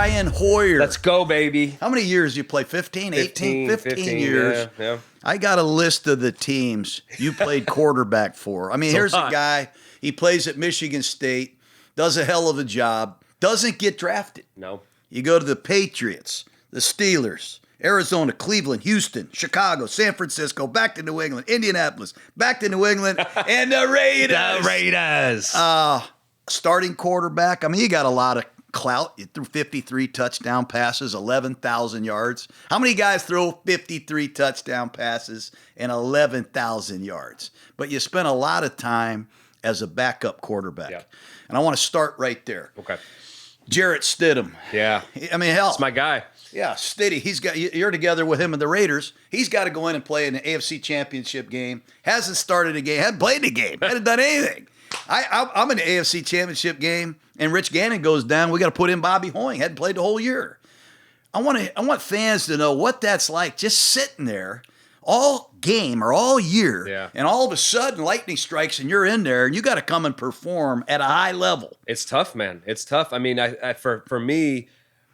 Brian Hoyer. Let's go, baby. How many years you play? 15, 18? 15 years. Yeah. I got a list of the teams you played quarterback for. I mean, here's a guy. He plays at Michigan State, does a hell of a job, doesn't get drafted. No. You go to the Patriots, the Steelers, Arizona, Cleveland, Houston, Chicago, San Francisco, back to New England, Indianapolis, back to New England, and the Raiders. The Raiders. Starting quarterback. I mean, you got a lot of clout. You threw 53 touchdown passes, 11,000 yards. How many guys throw 53 touchdown passes and 11,000 yards? But you spent a lot of time as a backup quarterback. Yeah. And I want to start right there. Okay. Jarrett Stidham. Yeah. I mean, hell. That's my guy. Yeah, Stiddy. You're together with him and the Raiders. He's got to go in and play in an AFC Championship game. Hasn't started a game. Hasn't played a game. Hasn't done anything. I'm in the AFC Championship game, and Rich Gannon goes down. We got to put in Bobby Hoying. Hadn't played the whole year. I want fans to know what that's like, just sitting there all game or all year, and all of a sudden lightning strikes and you're in there and you got to come and perform at a high level. It's tough, man. It's tough. I mean, for me,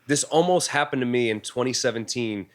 this almost happened to me in 2017.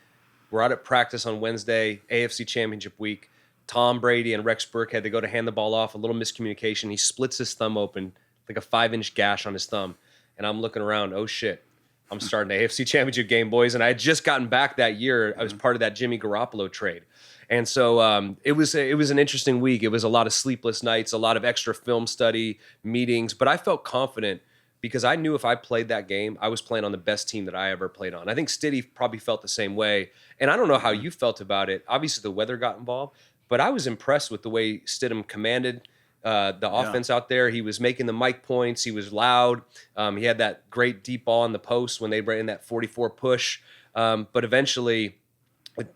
We're out at practice on Wednesday, AFC Championship week. Tom Brady and Rex Burkhead, they go to hand the ball off, a little miscommunication. He splits his thumb open, like a 5-inch gash on his thumb. And I'm looking around, oh shit, I'm starting the AFC Championship game, boys. And I had just gotten back that year. I was part of that Jimmy Garoppolo trade. And so it was an interesting week. It was a lot of sleepless nights, a lot of extra film study, meetings. But I felt confident because I knew if I played that game, I was playing on the best team that I ever played on. I think Stiddy probably felt the same way. And I don't know how you felt about it. Obviously, the weather got involved. But I was impressed with the way Stidham commanded the offense out there. He was making the mic points. He was loud. He had that great deep ball in the post when they were in that 44 push. But eventually,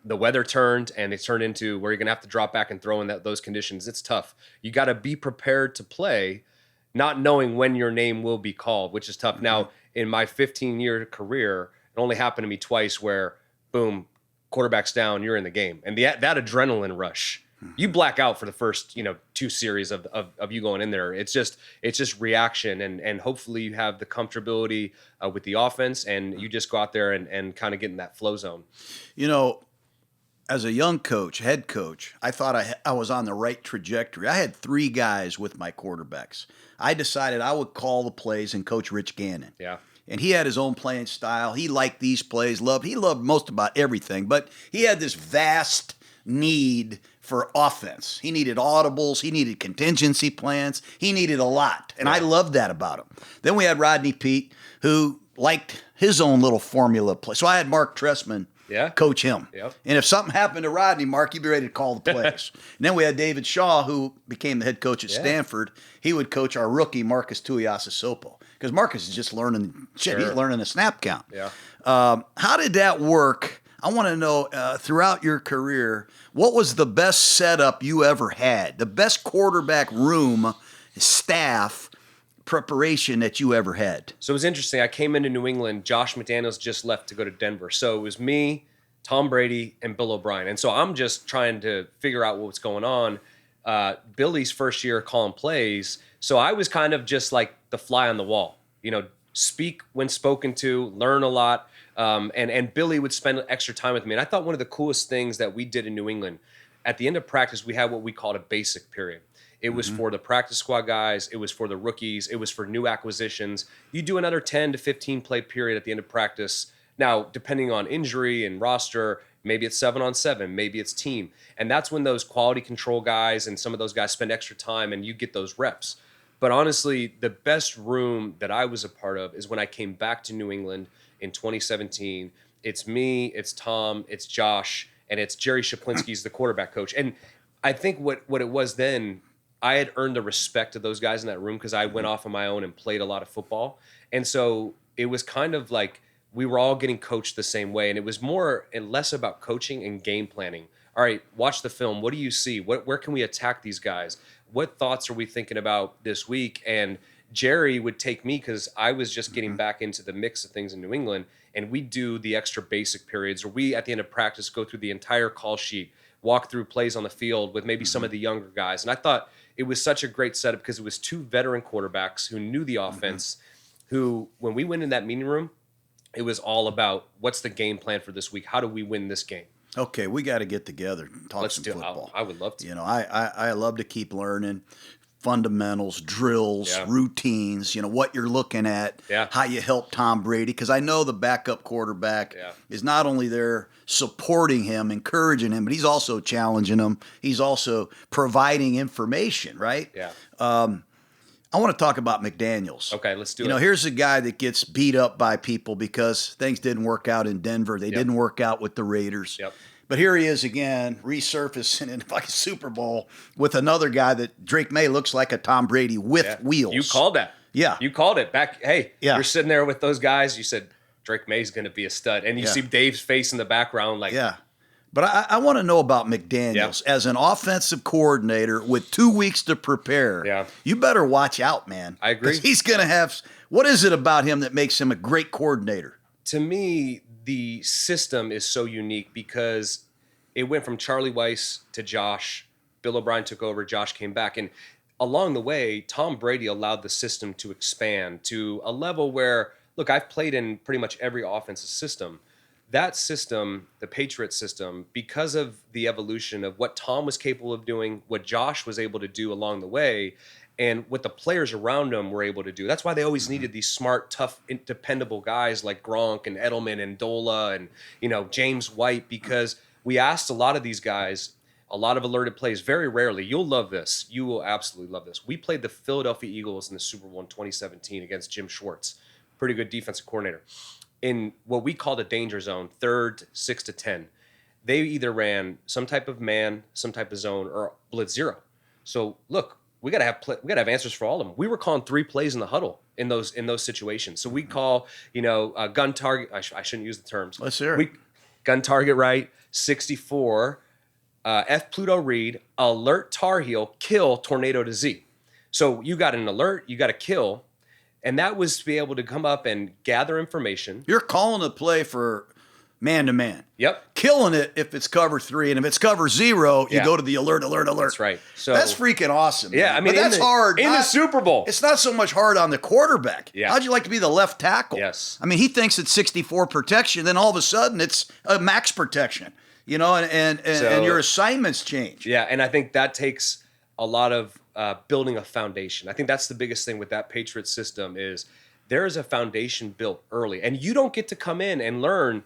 the weather turned, and it turned into where you're going to have to drop back and throw in those conditions. It's tough. You got to be prepared to play, not knowing when your name will be called, which is tough. Now, in my 15-year career, it only happened to me twice where, boom, quarterback's down, you're in the game. And that adrenaline rush, you black out for the first, 2 series of you going in there. It's just reaction, and hopefully you have the comfortability with the offense, and you just go out there and kind of get in that flow zone. As a young coach, head coach, I thought I was on the right trajectory. I had 3 guys with my quarterbacks. I decided I would call the plays and coach Rich Gannon. Yeah. And he had his own playing style. He liked these plays, he loved most about everything, but he had this vast need for offense. He needed audibles. He needed contingency plans. He needed a lot. And I loved that about him. Then we had Rodney Peete, who liked his own little formula play. So I had Mark Trestman coach him. Yep. And if something happened to Rodney, Mark, he'd be ready to call the plays. And then we had David Shaw, who became the head coach at Stanford. He would coach our rookie, Marcus Tuiasosopo. Because Marcus is just learning shit. He's learning a snap count. Yeah. How did that work? I want to know, throughout your career, what was the best setup you ever had? The best quarterback room, staff, preparation that you ever had? So it was interesting. I came into New England. Josh McDaniels just left to go to Denver. So it was me, Tom Brady, and Bill O'Brien. And so I'm just trying to figure out what's going on. Billy's first year calling plays. So I was kind of just like the fly on the wall. Speak when spoken to, learn a lot. And Billy would spend extra time with me. And I thought one of the coolest things that we did in New England, at the end of practice, we had what we called a basic period. It was for the practice squad guys. It was for the rookies. It was for new acquisitions. You do another 10 to 15 play period at the end of practice. Now, depending on injury and roster, maybe it's 7-on-7, maybe it's team. And that's when those quality control guys and some of those guys spend extra time and you get those reps. But honestly, the best room that I was a part of is when I came back to New England in 2017. It's me, it's Tom, it's Josh, and it's Jerry Shaplinski's the quarterback coach. And I think what it was then, I had earned the respect of those guys in that room because I went off on my own and played a lot of football. And so it was kind of like we were all getting coached the same way. And it was more and less about coaching and game planning. All right, watch the film. What do you see? Where can we attack these guys? What thoughts are we thinking about this week? And Jerry would take me because I was just getting back into the mix of things in New England, and we do the extra basic periods where we, at the end of practice, go through the entire call sheet, walk through plays on the field with maybe some of the younger guys. And I thought it was such a great setup because it was 2 veteran quarterbacks who knew the offense, who, when we went in that meeting room, it was all about what's the game plan for this week? How do we win this game? Okay, we got to get together and talk Let's some do football. I would love to. You know, I love to keep learning fundamentals, drills, routines, you know, what you're looking at, how you help Tom Brady. Because I know the backup quarterback is not only there supporting him, encouraging him, but he's also challenging him. He's also providing information, right? Yeah. I want to talk about McDaniels. Okay, let's do it. You know, here's a guy that gets beat up by people because things didn't work out in Denver. They didn't work out with the Raiders. Yep. But here he is again, resurfacing in like a Super Bowl with another guy that Drake May looks like a Tom Brady with wheels. You called that. Yeah. You called it back. Hey, you're sitting there with those guys. You said Drake May's going to be a stud. And you see Dave's face in the background like. Yeah. But I want to know about McDaniels as an offensive coordinator with 2 weeks to prepare. Yeah. You better watch out, man. I agree. 'Cause he's going to have – what is it about him that makes him a great coordinator? To me, the system is so unique because it went from Charlie Weiss to Josh. Bill O'Brien took over. Josh came back. And along the way, Tom Brady allowed the system to expand to a level where, look, I've played in pretty much every offensive system. That system, the Patriots system, because of the evolution of what Tom was capable of doing, what Josh was able to do along the way, and what the players around him were able to do. That's why they always needed these smart, tough, dependable guys like Gronk and Edelman and Dola and, you know, James White, because we asked a lot of these guys, a lot of alerted plays, very rarely. You'll love this. You will absolutely love this. We played the Philadelphia Eagles in the Super Bowl in 2017 against Jim Schwartz, pretty good defensive coordinator. In what we called a danger zone, 3rd, 6 to 10, they either ran some type of man, some type of zone, or blitz zero. So look, we gotta have answers for all of them. We were calling 3 plays in the huddle in those situations. So we call, you know, gun target. I shouldn't use the terms. Let's hear it. Gun target right, 64, F Pluto read, alert Tar Heel, kill tornado to Z. So you got an alert, you got a kill. And that was to be able to come up and gather information. You're calling a play for man-to-man. Yep. Killing it if it's cover 3. And if it's cover 0, you go to the alert. That's right. So that's freaking awesome. Yeah, man. I mean, but that's hard. In the Super Bowl. It's not so much hard on the quarterback. Yeah. How'd you like to be the left tackle? Yes. I mean, he thinks it's 64 protection. Then all of a sudden it's a max protection, you know, and your assignments change. Yeah, and I think that takes a lot of building a foundation. I think that's the biggest thing with that Patriots system is there is a foundation built early. And you don't get to come in and learn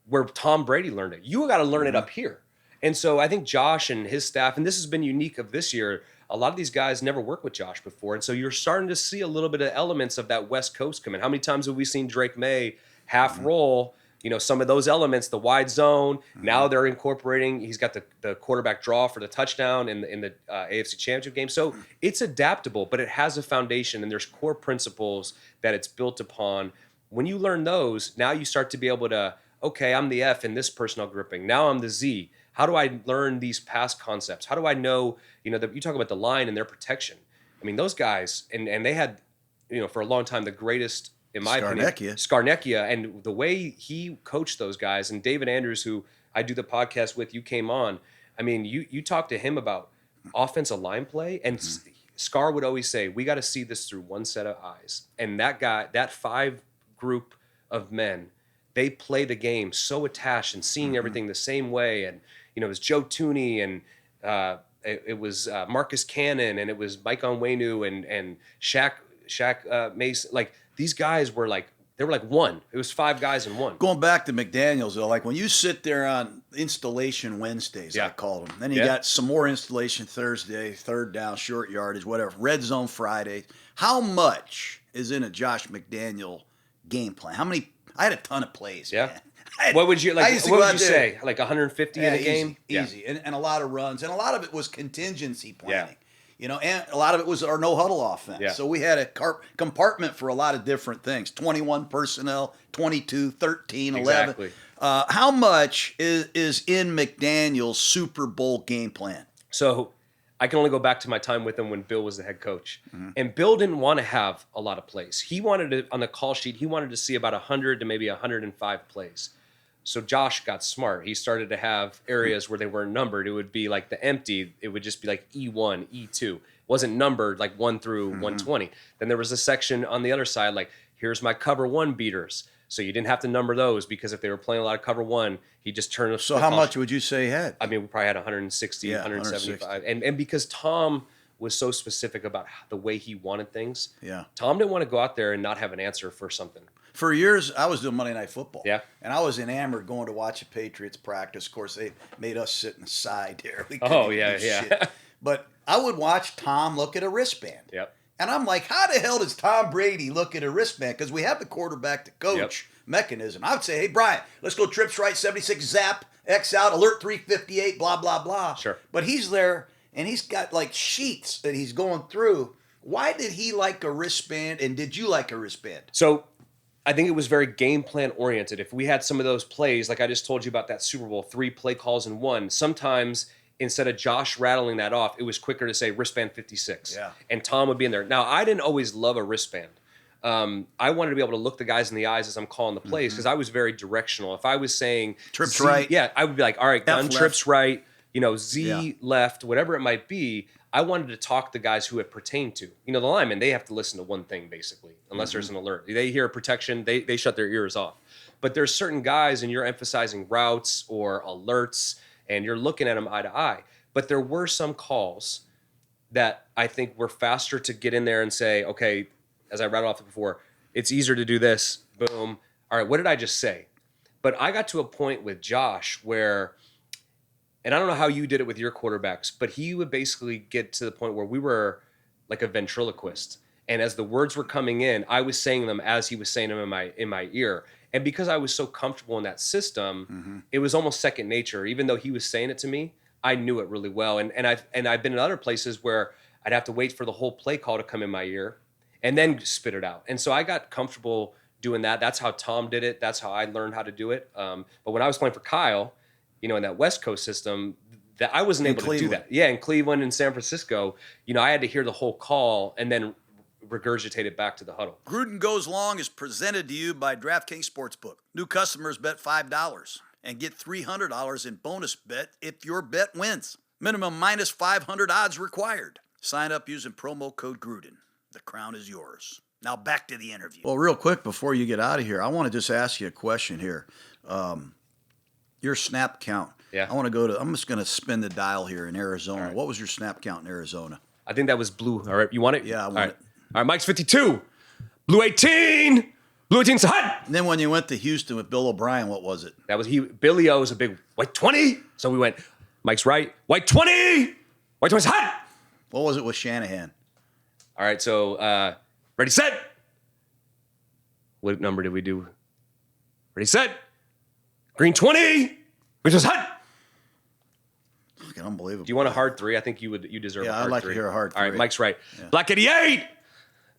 where Tom Brady learned it. You got to learn it up here. And so I think Josh and his staff, and this has been unique of this year, a lot of these guys never worked with Josh before. And so you're starting to see a little bit of elements of that West Coast come in. How many times have we seen Drake May half roll? You know, some of those elements, the wide zone, now they're incorporating, he's got the quarterback draw for the touchdown in the AFC Championship game. So it's adaptable, but it has a foundation and there's core principles that it's built upon. When you learn those, now you start to be able to, okay, I'm the F in this personnel grouping. Now I'm the Z. How do I learn these past concepts? How do I know, you know, you talk about the line and their protection. I mean, those guys, and they had, you know, for a long time, the greatest, in my opinion, Scarnecchia, and the way he coached those guys, and David Andrews, who I do the podcast with, you came on. I mean, you talked to him about offensive line play, and Scar would always say, we got to see this through one set of eyes. And that guy, that 5 group of men, they play the game so attached and seeing everything the same way. And, you know, it was Joe Tooney and it was Marcus Cannon and it was Mike Onwenu and Shaq Mason. Like, these guys were like, they were like one. It was 5 guys in one. Going back to McDaniels, though, like when you sit there on installation Wednesdays, I called them. Then you got some more installation Thursday, 3rd down, short yardage, whatever, red zone Friday. How much is in a Josh McDaniel game plan? How many? I had a ton of plays. Yeah. Man. What would you like? What would you say? Like 150 in a game? Easy. And a lot of runs, and a lot of it was contingency planning. Yeah. You know, and a lot of it was our no huddle offense. Yeah. So we had a compartment for a lot of different things. 21 personnel, 22, 13, 11. Exactly. How much is in McDaniel's Super Bowl game plan? So I can only go back to my time with him when Bill was the head coach. And Bill didn't want to have a lot of plays. He wanted to, on the call sheet, he wanted to see about 100 to maybe 105 plays. So Josh got smart. He started to have areas where they weren't numbered. It would be like the empty. It would just be like E1, E2. It wasn't numbered like 1 through 120. Then there was a section on the other side like, here's my cover 1 beaters. So you didn't have to number those because if they were playing a lot of cover one, he just turned. So how much would you say he had? I mean, we probably had 160, 175. And because Tom was so specific about the way he wanted things, Tom didn't want to go out there and not have an answer for something. For years, I was doing Monday Night Football. Yeah. And I was enamored going to watch the Patriots practice. Of course, they made us sit in the side there. Yeah. But I would watch Tom look at a wristband. Yep. And I'm like, how the hell does Tom Brady look at a wristband? Because we have the quarterback to coach mechanism. I would say, hey, Brian, let's go trips right, 76, zap, X out, alert 358, blah, blah, blah. Sure. But he's there, and he's got like sheets that he's going through. Why did he like a wristband, and did you like a wristband? So I think it was very game plan oriented. If we had some of those plays, like I just told you about that Super Bowl, 3 play calls in one, sometimes instead of Josh rattling that off, it was quicker to say wristband 56. Yeah. And Tom would be in there. Now, I didn't always love a wristband. I wanted to be able to look the guys in the eyes as I'm calling the plays because I was very directional. If I was saying trips right. Yeah, I would be like, all right, gun left. trips right, Z left, whatever it might be. I wanted to talk to the guys who it pertained to. The linemen, they have to listen to one thing basically, unless there's an alert. They hear protection, they shut their ears off. But there's certain guys and you're emphasizing routes or alerts and you're looking at them eye to eye. But there were some calls that I think were faster to get in there and say, okay, as I rattled off before, it's easier to do this, boom. All right, what did I just say? But I got to a point with Josh where, and I don't know how you did it with your quarterbacks, but he would basically get to the point where we were like a ventriloquist. And as the words were coming in, I was saying them as he was saying them in my ear. And because I was so comfortable in that system, it was almost second nature. Even though he was saying it to me, I knew it really well. And I've been in other places where I'd have to wait for the whole play call to come in my ear and then spit it out. And so I got comfortable doing that. That's how Tom did it. That's how I learned how to do it. But when I was playing for Kyle, in that West Coast system, that I wasn't able to do that. Yeah, in Cleveland and San Francisco, I had to hear the whole call and then regurgitate it back to the huddle. Gruden Goes Long is presented to you by DraftKings Sportsbook. New customers bet $5 and get $300 in bonus bet if your bet wins. Minimum minus 500 odds required. Sign up using promo code Gruden. The crown is yours. Now back to the interview. Well, real quick before you get out of here, I want to just ask you a question here. Your snap count. Yeah. I'm just going to spin the dial here in Arizona. Right. What was your snap count in Arizona? I think that was blue. All right, you want it? Yeah, I want it. All right, Mike's 52. Blue 18. Blue 18's hot. And then when you went to Houston with Bill O'Brien, what was it? That was Billy O was a big white 20. So we went, Mike's right. White 20. White 20's hot. What was it with Shanahan? All right, so ready, set. What number did we do? Ready, set. Green 20. Which was hot. Fucking unbelievable. Do you want a hard 3? I think you deserve a hard 3. Yeah, I'd like to hear a hard 3. All right, Mike's right. Yeah. Black 88.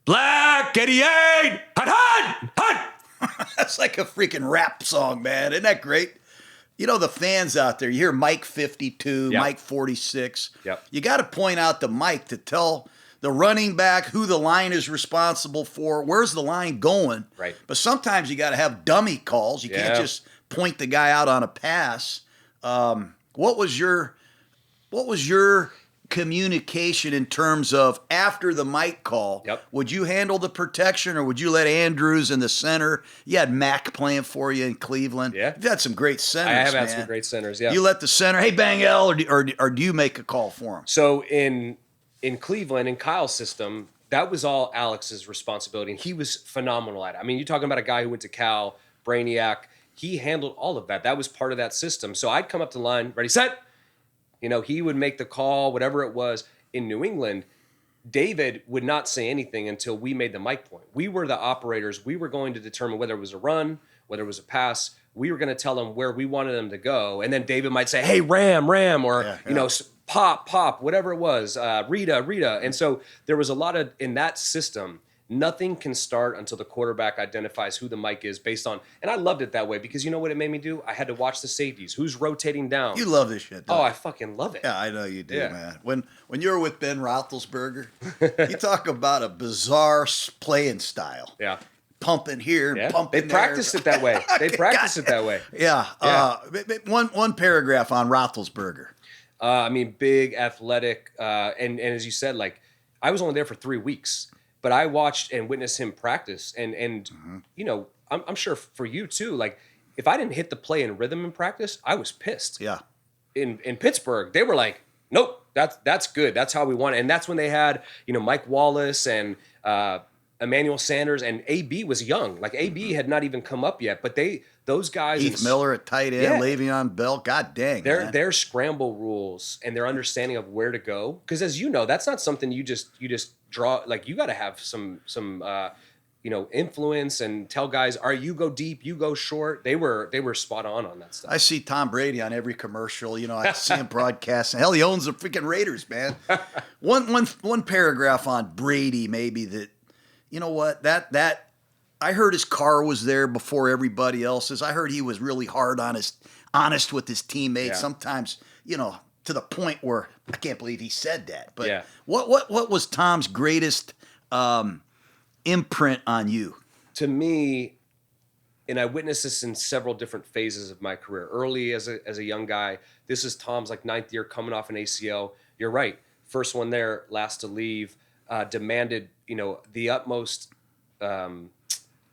Black 88. Hot, hot, hot. That's like a freaking rap song, man. Isn't that great? The fans out there, you hear Mike 52, Mike 46. Yep. You got to point out the Mike to tell the running back who the line is responsible for, where's the line going. Right. But sometimes you got to have dummy calls. You can't just point the guy out on a pass. What was your communication in terms of after the Mike call? Yep. Would you handle the protection or would you let Andrews in the center? You had Mack playing for you in Cleveland. Yeah. You've had some great centers, I have man. had some great centers, yeah. You let the center, hey, Bangel, or do you make a call for him? So in Cleveland, in Kyle's system, that was all Alex's responsibility, and he was phenomenal at it. I mean, you're talking about a guy who went to Cal, Brainiac. He handled all of that. That was part of that system. So I'd come up to the line, ready, set. He would make the call, whatever it was. In New England, David would not say anything until we made the mic point. We were the operators. We were going to determine whether it was a run, whether it was a pass. We were going to tell them where we wanted them to go. And then David might say, hey, ram, or, pop, whatever it was, Rita. And so there was a lot of, in that system, nothing can start until the quarterback identifies who the mic is based on. And I loved it that way because you know what it made me do? I had to watch the safeties. Who's rotating down? You love this shit, Oh, I fucking love it. Yeah, I know you do, man. When you were with Ben Roethlisberger, you talk about a bizarre playing style. Yeah. Pumping here, pumping They there. practiced it that way. They practiced it that way. Yeah. One paragraph on Roethlisberger. Big, athletic, and as you said, like, I was only there for 3 weeks. But I watched and witnessed him practice, and I'm sure for you too. Like if I didn't hit the play in rhythm in practice, I was pissed. Yeah. In Pittsburgh, they were like, nope, that's good. That's how we want it. And that's when they had, Mike Wallace and Emmanuel Sanders, and AB was young. Like AB had not even come up yet, but those guys, Heath Miller at tight end, Yeah. Le'Veon Bell. God dang, man. their scramble rules and their understanding of where to go. Because as you know, that's not something you just draw. Like you got to have some influence and tell guys, you go deep, you go short. They were spot on that stuff. I see Tom Brady on every commercial. I see him broadcasting. Hell, he owns the freaking Raiders, man. One paragraph on Brady, maybe that. You know what? That I heard his car was there before everybody else's. I heard he was really honest with his teammates. Yeah. Sometimes, to the point where I can't believe he said that. But Yeah. what was Tom's greatest imprint on you? To me, and I witnessed this in several different phases of my career. Early as a young guy, this is Tom's like 9th year coming off an ACL. You're right. First one there, last to leave, demanded, the utmost.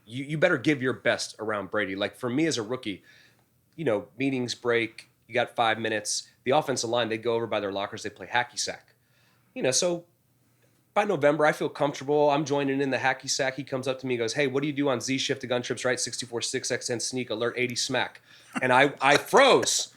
You better give your best around Brady. Like for me as a rookie, meetings break, you got 5 minutes. The offensive line, they go over by their lockers, they play hacky sack. So by November, I feel comfortable. I'm joining in the hacky sack. He comes up to me and goes, hey, what do you do on Z shift to gun trips, right? 64-6 XN sneak, alert 80 smack. And I froze.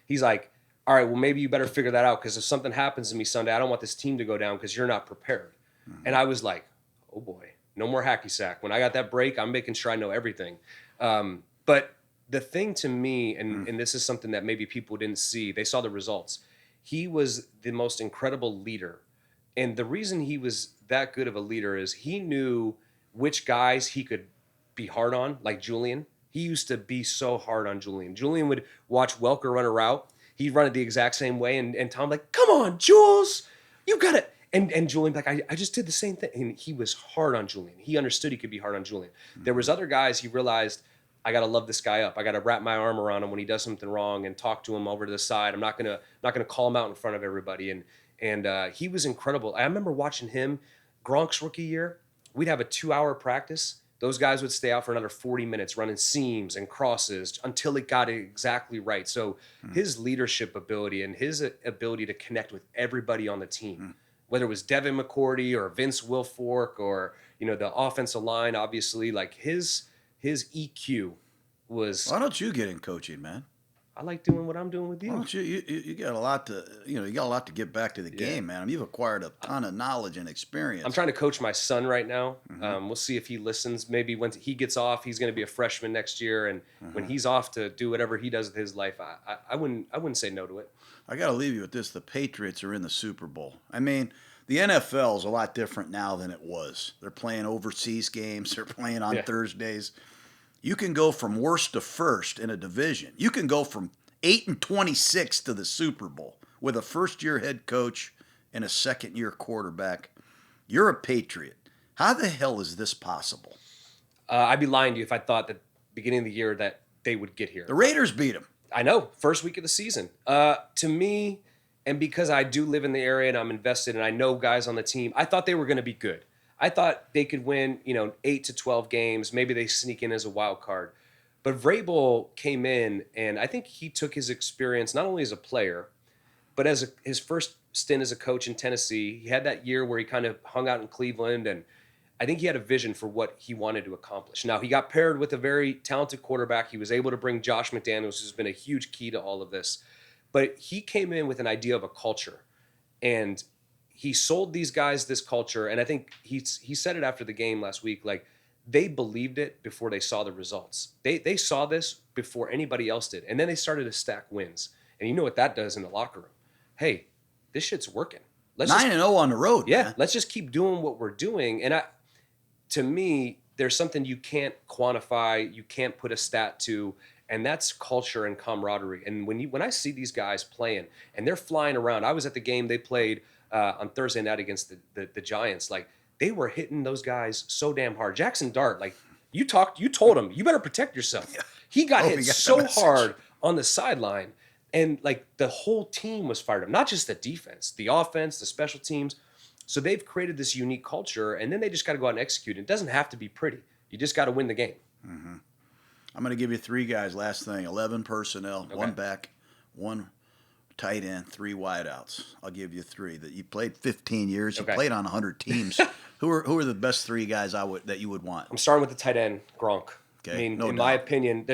He's like, all right, well, maybe you better figure that out because if something happens to me Sunday, I don't want this team to go down because you're not prepared. Mm-hmm. And I was like, oh boy, no more hacky sack. When I got that break, I'm making sure I know everything. But the thing to me, and this is something that maybe people didn't see, they saw the results. He was the most incredible leader. And the reason he was that good of a leader is he knew which guys he could be hard on, like Julian. He used to be so hard on Julian. Julian would watch Welker run a route. He'd run it the exact same way. And Tom like, come on, Jules, you got it. And Julian like, I just did the same thing. And he was hard on Julian. He understood he could be hard on Julian. Mm-hmm. There was other guys he realized, I got to love this guy up. I got to wrap my arm around him when he does something wrong and talk to him over to the side. I'm not gonna call him out in front of everybody. And he was incredible. I remember watching him, Gronk's rookie year. We'd have a 2-hour practice. Those guys would stay out for another 40 minutes running seams and crosses until it got it exactly right. So his leadership ability and his ability to connect with everybody on the team, whether it was Devin McCourty or Vince Wilfork or the offensive line, obviously, like his EQ was. Why don't you get in coaching, man? I like doing what I'm doing with you. Why don't you got a lot to you got a lot to get back to the game, man. I mean, you've acquired a ton of knowledge and experience. I'm trying to coach my son right now. We'll see if he listens. Maybe when he gets off, he's going to be a freshman next year, and when he's off to do whatever he does with his life, I wouldn't say no to it. I got to leave you with this: the Patriots are in the Super Bowl. I mean, the NFL is a lot different now than it was. They're playing overseas games. They're playing on Thursdays. You can go from worst to first in a division. You can go from 8-26 to the Super Bowl with a first-year head coach and a second-year quarterback. You're a Patriot. How the hell is this possible? I'd be lying to you if I thought that beginning of the year that they would get here. The Raiders beat them. I know, first week of the season. To me, and because I do live in the area and I'm invested and I know guys on the team, I thought they were going to be good. I thought they could win, 8 to 12 games. Maybe they sneak in as a wild card. But Vrabel came in, and I think he took his experience not only as a player, but as his first stint as a coach in Tennessee. He had that year where he kind of hung out in Cleveland, and I think he had a vision for what he wanted to accomplish. Now, he got paired with a very talented quarterback. He was able to bring Josh McDaniels, who's been a huge key to all of this. But he came in with an idea of a culture, and he sold these guys this culture, and I think he said it after the game last week, like they believed it before they saw the results. They saw this before anybody else did, and then they started to stack wins. And you know what that does in the locker room. Hey, this shit's working. 9-0 on the road. Yeah, man. let's just keep doing what we're doing. And to me, there's something you can't quantify, you can't put a stat to, and that's culture and camaraderie. And when I see these guys playing and they're flying around, I was at the game they played on Thursday night against the Giants. Like they were hitting those guys so damn hard. Jackson Dart, like you told him, you better protect yourself. Yeah. He got hit so hard on the sideline, and like the whole team was fired up. Not just the defense, the offense, the special teams. So they've created this unique culture, and then they just got to go out and execute. It doesn't have to be pretty. You just got to win the game. I'm going to give you 3 guys. Last thing, 11 personnel, Okay. 1 back, 1 tight end, 3 wideouts. I'll give you 3. That you played 15 years. You Okay. played on 100 teams. Who are the best 3 guys that you would want? I'm starting with the tight end, Gronk. Okay, I mean, no in doubt. my opinion,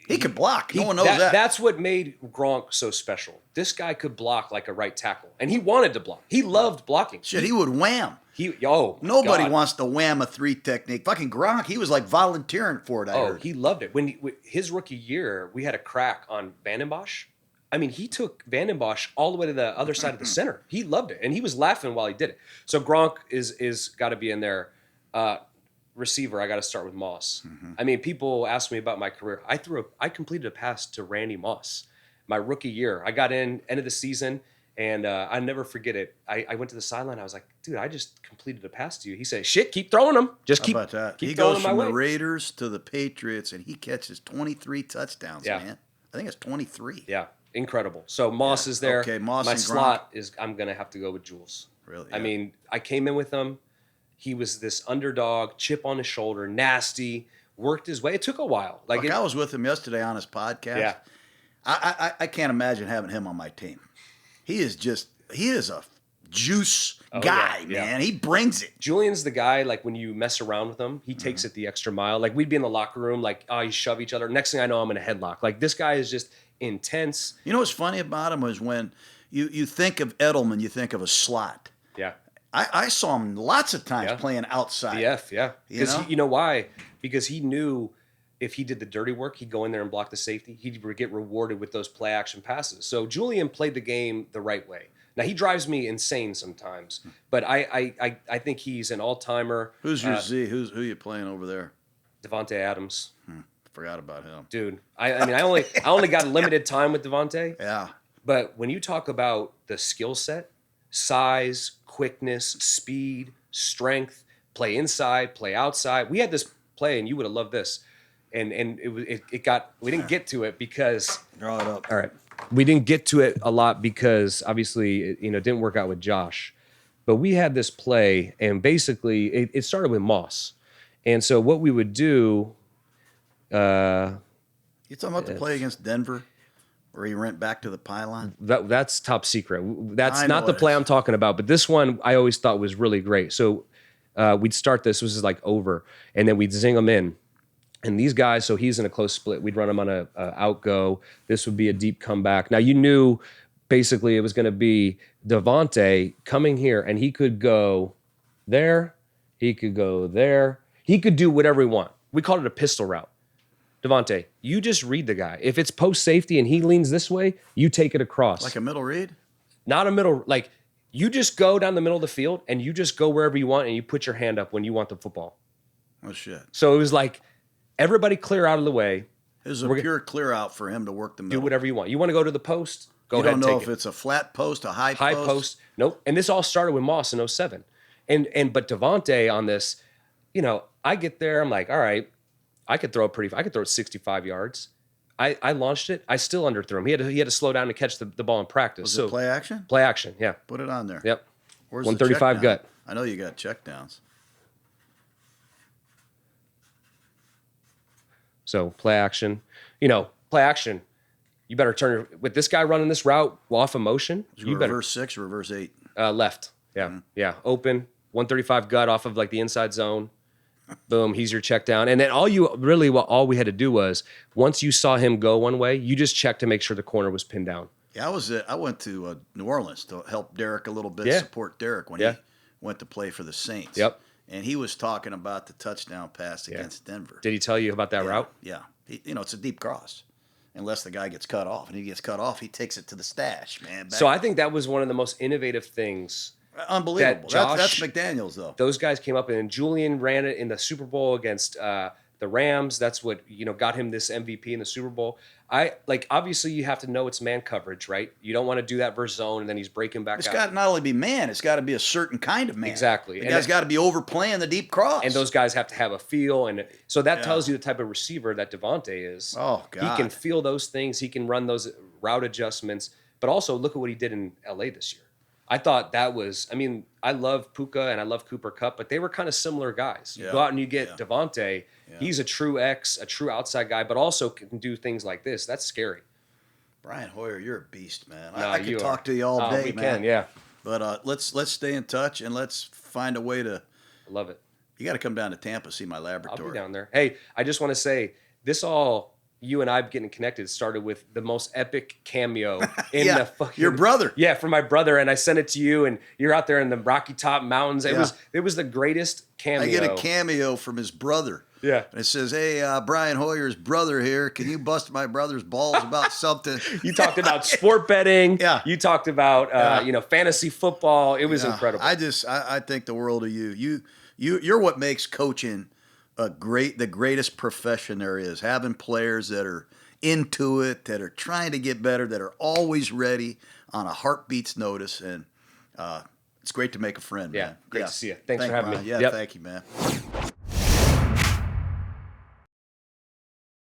He could block. No one knows that. That's what made Gronk so special. This guy could block like a right tackle, and he wanted to block. He loved blocking. Shit, he would wham. Nobody Nobody wants to wham a 3 technique. Fucking Gronk, he was like volunteering for it. I heard. He loved it. When his rookie year, we had a crack on Van den Bosch. I mean, he took Van den Bosch all the way to the other side of the center. He loved it, and he was laughing while he did it. So Gronk is got to be in there. Receiver, I got to start with Moss. I mean, people ask me about my career. I completed a pass to Randy Moss my rookie year. I got in end of the season, and I never forget it. I went to the sideline. I was like, dude, I just completed a pass to you. He said, shit, keep throwing them. Just How keep about that? keep He throwing goes them from my the way. Raiders to the Patriots, and he catches 23 touchdowns, Yeah. man. I think it's 23. Yeah, incredible. So Moss is there. Okay, Moss my and Gronk. slot is I'm gonna have to go with Jules. Really? I Yeah. mean, I came in with him. He was this underdog, chip on his shoulder, nasty, worked his way. It took a while. Look, I was with him yesterday on his podcast. Yeah. I can't imagine having him on my team. He is a juice guy, yeah. man. He brings it. Julian's the guy, like when you mess around with him, he takes it the extra mile. Like we'd be in the locker room, like, oh, you shove each other. Next thing I know, I'm in a headlock. Like this guy is just intense. You know what's funny about him is when you think of Edelman, you think of a slot. Yeah. I saw him lots of times playing outside. BF, yeah. Because You know? why? Because he knew if he did the dirty work, he'd go in there and block the safety. He'd get rewarded with those play action passes. So Julian played the game the right way. Now he drives me insane sometimes, but I think he's an all timer. Who's your Z? Who you playing over there? Devontae Adams. Forgot about him. Dude, I mean, I only got limited time with Devontae. Yeah. But when you talk about the skill set, size, quickness, speed, strength, play inside, play outside. We had this play, and you would have loved this. And we didn't get to it because Draw it up. all right. We didn't get to it a lot because obviously it didn't work out with Josh. But we had this play, and basically it started with Moss. And so what we would do You talking about the play against Denver where he went back to the pylon? that's top secret. That's I not know the it play is. I'm talking about, but this one I always thought was really great. So we'd start this was like over, and then we'd zing them in. And these guys, so he's in a close split. We'd run him on a outgo. This would be a deep comeback. Now you knew basically it was going to be Devontae coming here, and he could go there, he could go there, he could do whatever he want. We called it a pistol route. Devontae, you just read the guy. If it's post safety and he leans this way, you take it across. Like a middle read? Not a middle, like you just go down the middle of the field and you just go wherever you want and you put your hand up when you want the football. Oh, shit. So it was like everybody clear out of the way. It was a pure clear out for him to work the middle. Do whatever you want. You want to go to the post? Go You ahead don't and know take if it. it's a flat post, a high High post. Nope. And this all started with Moss in 07. But Devontae on this, I get there, I'm like, all right, I could throw it 65 yards. I launched it. I still underthrew him. He had to slow down to catch the ball in practice. Was it play action? Play action, yeah. Put it on there. Yep. Where's 135 the check down? gut. I know you got check downs. So play action. Play action. You better turn with this guy running this route off of motion. You better reverse 6, reverse 8. left. Yeah. Yeah. Open 135 gut off of like the inside zone. Boom, he's your check down. And then all we had to do was once you saw him go one way, you just check to make sure the corner was pinned down. Yeah, I went to New Orleans to help Derek a little bit, Yeah. support Derek when he went to play for the Saints. Yep. And he was talking about the touchdown pass against Denver. Did he tell you about that route? Yeah. It's a deep cross. Unless the guy gets cut off. And if he gets cut off, he takes it to the stash, man. So I think that was one of the most innovative things. Unbelievable. That That's Josh- McDaniels, though. Those guys came up and Julian ran it in the Super Bowl against the Rams. That's what got him this MVP in the Super Bowl. Obviously you have to know it's man coverage, right? You don't want to do that versus zone and then he's breaking back It's out. got to not only be man, it's got to be a certain kind of man. Exactly. The And guy's got to be overplaying the deep cross. And those guys have to have a feel, and so that tells you the type of receiver that Devontae is. Oh, God. He can feel those things. He can run those route adjustments. But also, look at what he did in LA this year. I thought that was, I mean, I love Puka and I love Cooper Kupp, but they were kind of similar guys. You go out and you get Devontae. Yeah. He's a true X, a true outside guy, but also can do things like this. That's scary. Brian Hoyer, you're a beast, man. No, I could talk to you all day, we man. Can, yeah. But let's stay in touch and let's find a way to. I love it. You got to come down to Tampa, see my laboratory. I'll be down there. Hey, I just want to say this all. You and I getting connected started with the most epic cameo in the fucking your brother. Yeah, from my brother, and I sent it to you, and you're out there in the Rocky Top Mountains. It was the greatest cameo. I get a cameo from his brother. Yeah, and it says, "Hey, Brian Hoyer's brother here. Can you bust my brother's balls about something?" You talked about sport betting. Yeah, you talked about fantasy football. It was incredible. I think the world of you. You're what makes coaching the greatest profession there is. Having players that are into it, that are trying to get better, that are always ready on a heartbeat's notice, and it's great to make a friend. Yeah, man. great to see you. Thanks for having me. Yeah, thank you, man.